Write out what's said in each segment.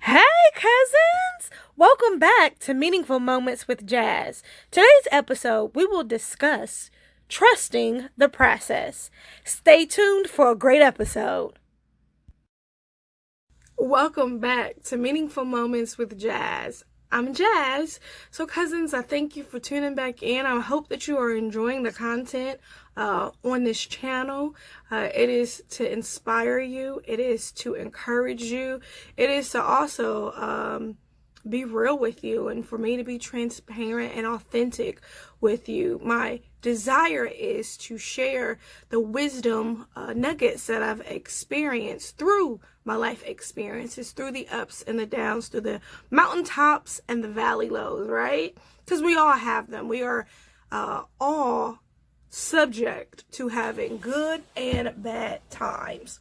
Hey, cousins! Welcome back to Meaningful Moments with Jazz. Today's episode, we will discuss trusting the process. Stay tuned for a great episode. Welcome back to Meaningful Moments with Jazz. I'm Jazz. So, cousins, I thank you for tuning back in. I hope that you are enjoying the content on this channel. It is to inspire you. It is to encourage you. It is to also be real with you and for me to be transparent and authentic with you. My desire is to share the wisdom nuggets that I've experienced through my life experiences, through the ups and the downs, through the mountaintops and the valley lows, right? Because we all have them. We are all subject to having good and bad times.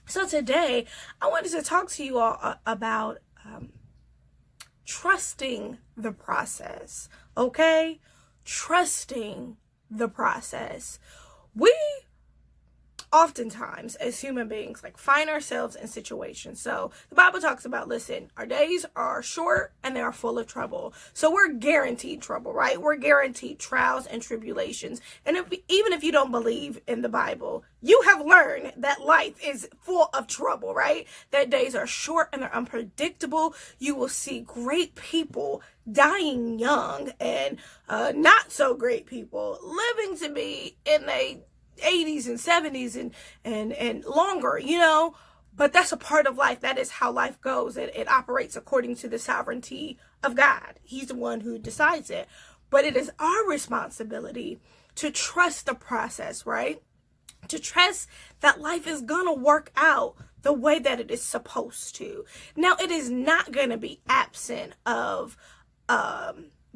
So today, I wanted to talk to you all about trusting the process, okay? Trusting the process. We oftentimes, as human beings, find ourselves in situations. So the Bible talks about, listen, our days are short and they are full of trouble. So we're guaranteed trouble, right? We're guaranteed trials and tribulations. And even if you don't believe in the Bible, you have learned that life is full of trouble, right? That days are short and they're unpredictable. You will see great people dying young and not so great people living to be in a 80s and 70s and longer, but that's a part of life. That is how life goes. It operates according to the sovereignty of God. He's the one who decides it. But it is our responsibility to trust the process, right? To trust that life is gonna work out the way that it is supposed to. Now, it is not gonna be absent of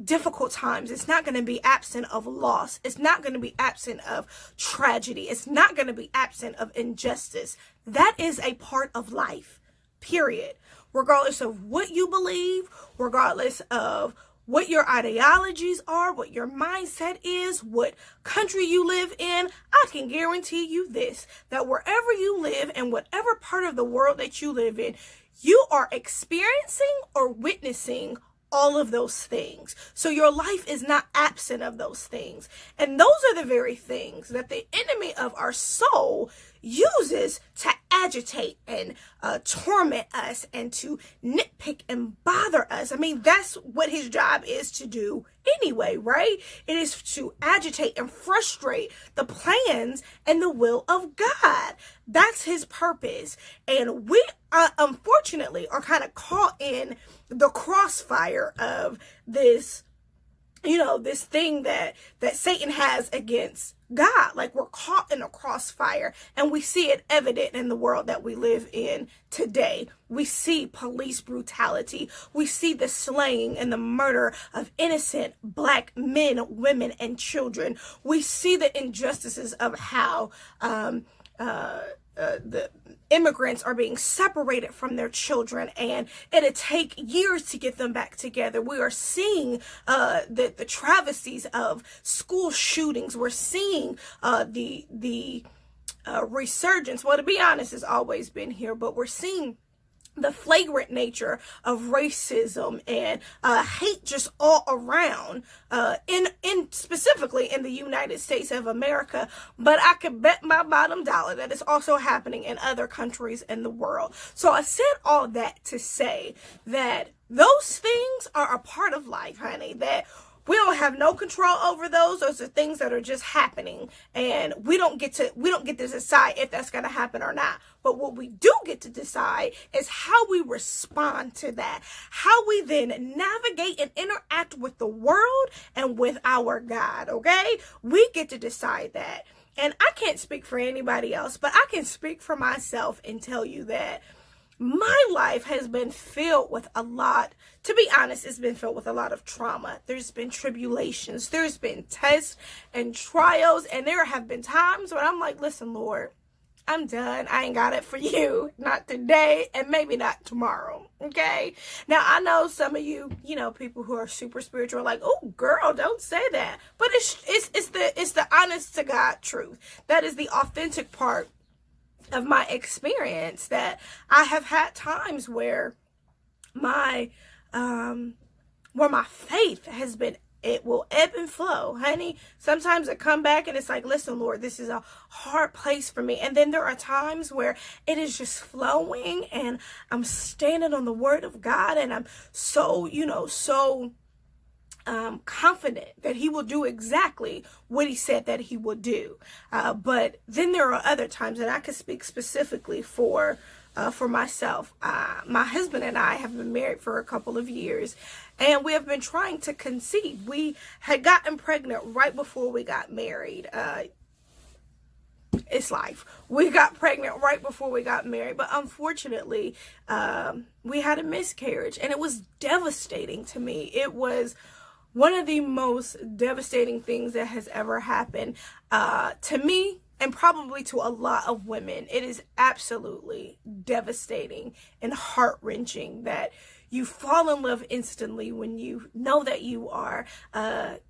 difficult times. It's not going to be absent of loss. It's not going to be absent of tragedy. It's not going to be absent of injustice. That is a part of life, period. Regardless of what you believe, regardless of what your ideologies are, what your mindset is, what country you live in, I can guarantee you this, that wherever you live and whatever part of the world that you live in, you are experiencing or witnessing all of those things. So your life is not absent of those things. And those are the very things that the enemy of our soul uses to agitate and torment us and to nitpick and bother us. I mean, that's what his job is to do anyway, right? It is to agitate and frustrate the plans and the will of God. That's his purpose. And we unfortunately are kind of caught in the crossfire of this, this thing that Satan has against God. We're caught in a crossfire, and we see it evident in the world that we live in today. We see police brutality. We see the slaying and the murder of innocent Black men, women, and children. We see the injustices of how the immigrants are being separated from their children, and it'll take years to get them back together. We are seeing the travesties of school shootings. We're seeing the resurgence. Well, to be honest, it's always been here, but we're seeing the flagrant nature of racism and hate just all around, in specifically in the United States of America. But I could bet my bottom dollar that it's also happening in other countries in the world. So I said all that to say that those things are a part of life, honey, that we don't have no control over those. Those are things that are just happening, and we don't get to decide if that's going to happen or not. But what we do get to decide is how we respond to that, how we then navigate and interact with the world and with our God, okay? We get to decide that. And I can't speak for anybody else, but I can speak for myself and tell you that my life has been filled with a lot, to be honest, it's been filled with a lot of trauma. There's been tribulations, there's been tests and trials, and there have been times when I'm like, listen, Lord, I'm done. I ain't got it for you. Not today, and maybe not tomorrow. Okay? Now, I know some of you, people who are super spiritual are like, oh, girl, don't say that. But it's the honest to God truth. That is the authentic part of my experience, that I have had times where my where my faith has been, it will ebb and flow, honey. Sometimes I come back and it's like, listen, Lord, this is a hard place for me. And then there are times where it is just flowing and I'm standing on the word of God, and I'm so, confident that he will do exactly what he said that he will do. But then there are other times, and I can speak specifically for myself. My husband and I have been married for a couple of years, and we have been trying to conceive. We had gotten pregnant right before we got married. It's life. We got pregnant right before we got married, but unfortunately, we had a miscarriage, and it was devastating to me. It was one of the most devastating things that has ever happened to me, and probably to a lot of women. It is absolutely devastating and heart-wrenching that you fall in love instantly when you know that you are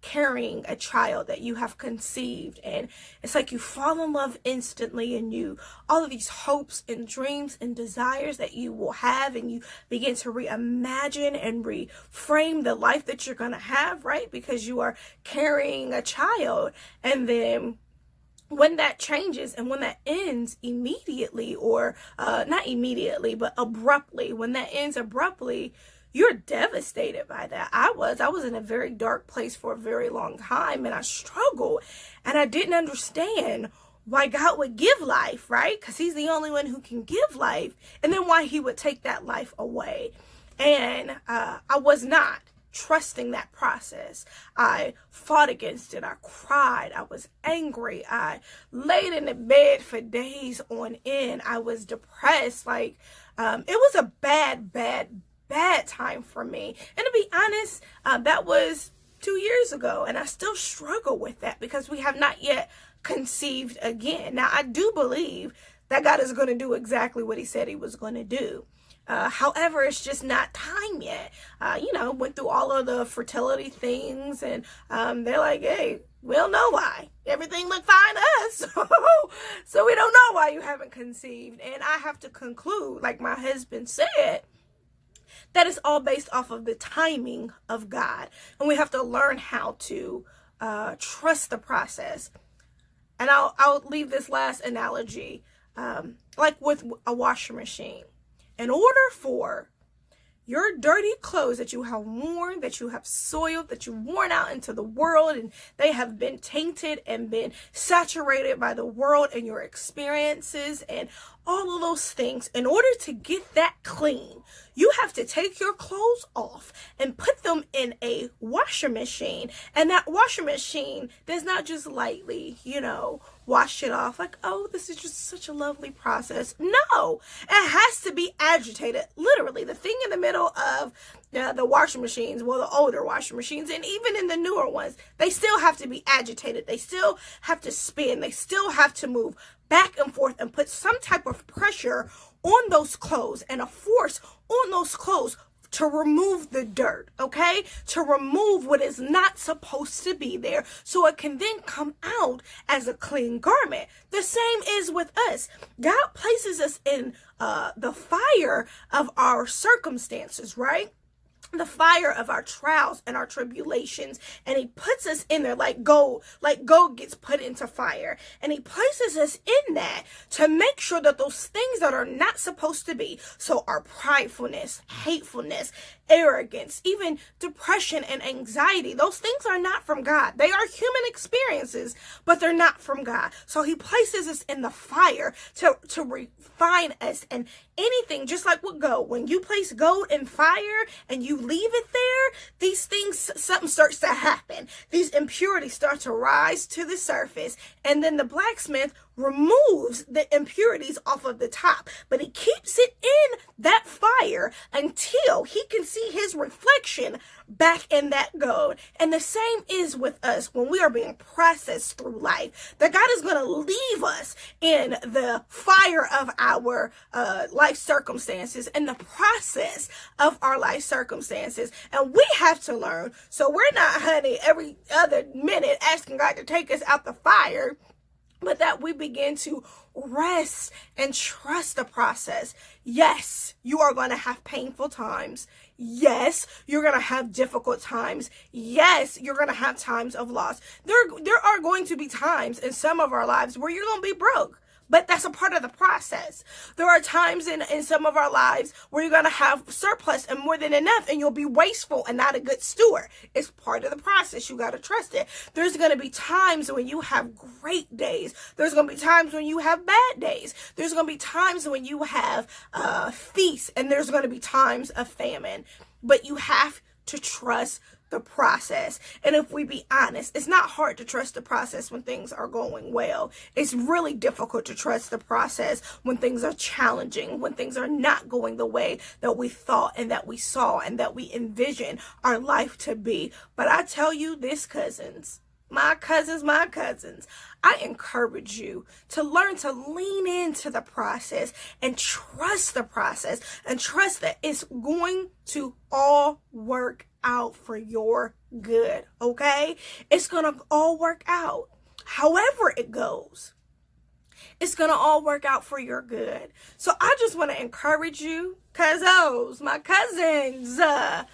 carrying a child that you have conceived. And it's like you fall in love instantly, and all of these hopes and dreams and desires that you will have, and you begin to reimagine and reframe the life that you're going to have, right? Because you are carrying a child. And then when that changes and when that ends immediately, or not immediately, but abruptly, when that ends abruptly, you're devastated by that. I was in a very dark place for a very long time, and I struggled, and I didn't understand why God would give life, right? Because he's the only one who can give life, and then why he would take that life away. And I was not trusting that process. I fought against it. I cried. I was angry. I laid in the bed for days on end. I was depressed. It was a bad time for me. And to be honest, that was 2 years ago, and I still struggle with that because we have not yet conceived again. Now, I do believe that God is going to do exactly what he said he was going to do. However, it's just not time yet. Went through all of the fertility things, and they're like, hey, we don't know why. Everything looked fine to us. So we don't know why you haven't conceived. And I have to conclude, like my husband said, that is all based off of the timing of God. And we have to learn how to trust the process. And I'll leave this last analogy, like with a washing machine. In order for your dirty clothes that you have worn, that you have soiled, that you've worn out into the world, and they have been tainted and been saturated by the world and your experiences and all of those things, in order to get that clean, you have to take your clothes off and put them in a washing machine. And that washing machine does not just lightly, wash it off like, oh, this is just such a lovely process. No, it has to be agitated. Literally, the thing in the middle of the washing machines, well, the older washing machines, and even in the newer ones, they still have to be agitated. They still have to spin. They still have to move back and forth and put some type of pressure on those clothes and a force on those clothes to remove the dirt, okay? To remove what is not supposed to be there, so it can then come out as a clean garment. The same is with us. God places us in the fire of our circumstances, right? The fire of our trials and our tribulations, and he puts us in there like gold gets put into fire, and he places us in that to make sure that those things that are not supposed to be, so our pridefulness, hatefulness, arrogance, even depression and anxiety, those things are not from God. They are human experiences, but they're not from God. So he places us in the fire to refine us. And anything, just like with gold, when you place gold in fire and you leave it there, these things, something starts to happen. These impurities start to rise to the surface, and then the blacksmith removes the impurities off of the top, but he keeps it in that fire until he can see his reflection back in that gold. And the same is with us when we are being processed through life, that God is going to leave us in the fire of our life circumstances, in the process of our life circumstances. And we have to learn, so we're not, honey, every other minute asking God to take us out the fire. but that we begin to rest and trust the process. Yes, you are going to have painful times. Yes, you're going to have difficult times. Yes, you're going to have times of loss. There are going to be times in some of our lives where you're going to be broke. But that's a part of the process. There are times in some of our lives where you're going to have surplus and more than enough, and you'll be wasteful and not a good steward. It's part of the process. You got to trust it. There's going to be times when you have great days. There's going to be times when you have bad days. There's going to be times when you have feast, and there's going to be times of famine. But you have to trust the process. And if we be honest, it's not hard to trust the process when things are going well. It's really difficult to trust the process when things are challenging, when things are not going the way that we thought and that we saw and that we envisioned our life to be. But I tell you this, my cousins, I encourage you to learn to lean into the process and trust the process and trust that it's going to all work out for your good, okay? It's gonna all work out. However it goes, it's gonna all work out for your good. So I just want to encourage you, my cousins, to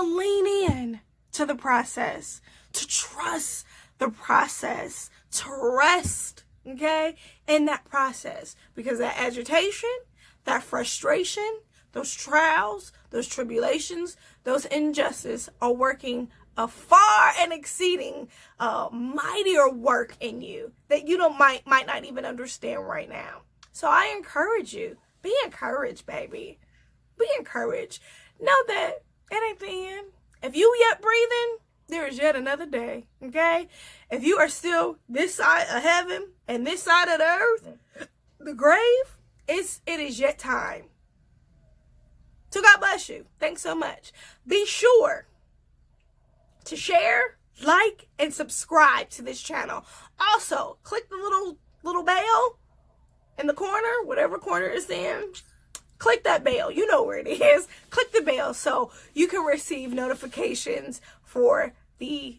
lean in to the process, to trust the process, to rest, okay, in that process. Because that agitation, that frustration, those trials, those tribulations, those injustices are working a far and exceeding mightier work in you that you might not even understand right now. So I encourage you, be encouraged, baby. Be encouraged. Know that it ain't the end. If you yet breathing, there is yet another day, okay? If you are still this side of heaven and this side of the earth, the grave, it is yet time. So God bless you. Thanks so much. Be sure to share, like, and subscribe to this channel. Also, click the little bell in the corner, whatever corner it's in. Click that bell. You know where it is. Click the bell so you can receive notifications for the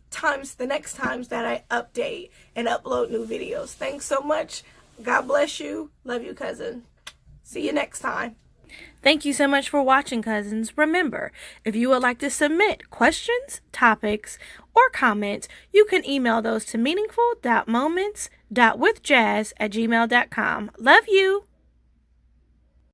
next times that I update and upload new videos. Thanks so much. God bless you. Love you, cousin. See you next time. Thank you so much for watching, cousins. Remember, if you would like to submit questions, topics, or comments, you can email those to meaningful.moments.withjazz@gmail.com. Love you.